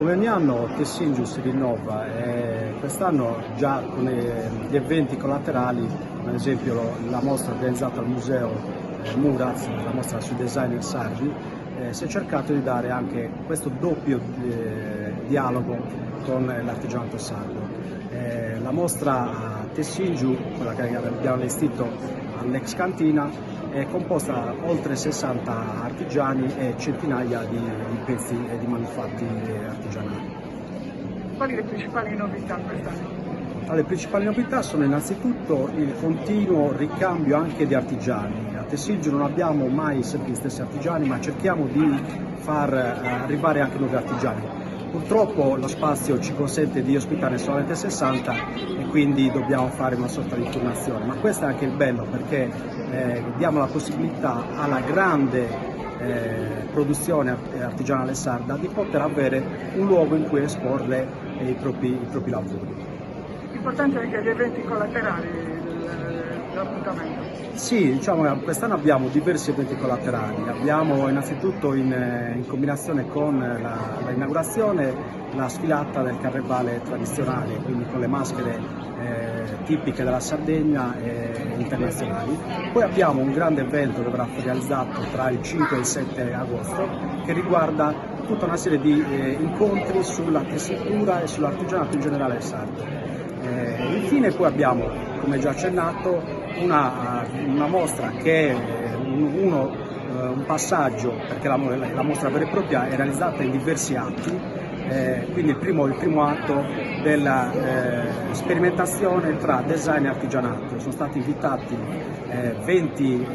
Come ogni anno Tessingiu si rinnova e quest'anno già con gli eventi collaterali, ad esempio la mostra organizzata al museo Muraz, la mostra sui designer sardi, si è cercato di dare anche questo doppio dialogo con l'artigianato sardo. La mostra a Tessingiu, quella che abbiamo allestito all'ex cantina, è composta da oltre 60 artigiani e centinaia di pezzi e di manufatti artigianali. Quali le principali novità quest'anno? Le principali novità sono innanzitutto il continuo ricambio anche di artigiani. A Tessingiu non abbiamo mai sempre gli stessi artigiani, ma cerchiamo di far arrivare anche nuovi artigiani. Purtroppo lo spazio ci consente di ospitare solamente 60 e quindi dobbiamo fare una sorta di turnazione, ma questo è anche il bello perché diamo la possibilità alla grande produzione artigianale sarda di poter avere un luogo in cui esporre i propri lavori. Importante anche gli eventi collaterali dell'appuntamento. Sì, diciamo, quest'anno abbiamo diversi eventi collaterali. Abbiamo innanzitutto in combinazione con l'inaugurazione la sfilata del carnevale tradizionale, quindi con le maschere tipiche della Sardegna e internazionali. Poi abbiamo un grande evento che verrà realizzato tra il 5 e il 7 agosto che riguarda tutta una serie di incontri sulla tessitura e sull'artigianato in generale sardo. Infine poi abbiamo, come già accennato, una mostra che è un passaggio, perché la mostra vera e propria è realizzata in diversi atti, quindi il primo atto della sperimentazione tra design e artigianato. Sono stati invitati 20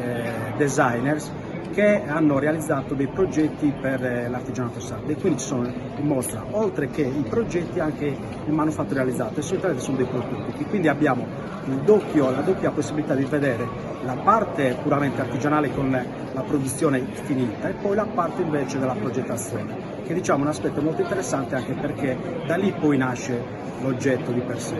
designers che hanno realizzato dei progetti per l'artigianato sardo e quindi ci sono in mostra, oltre che i progetti, anche il manufatto realizzato e solitamente sono dei prototipi, quindi abbiamo la doppia possibilità di vedere la parte puramente artigianale con la produzione finita e poi la parte invece della progettazione, che diciamo è un aspetto molto interessante anche perché da lì poi nasce l'oggetto di per sé.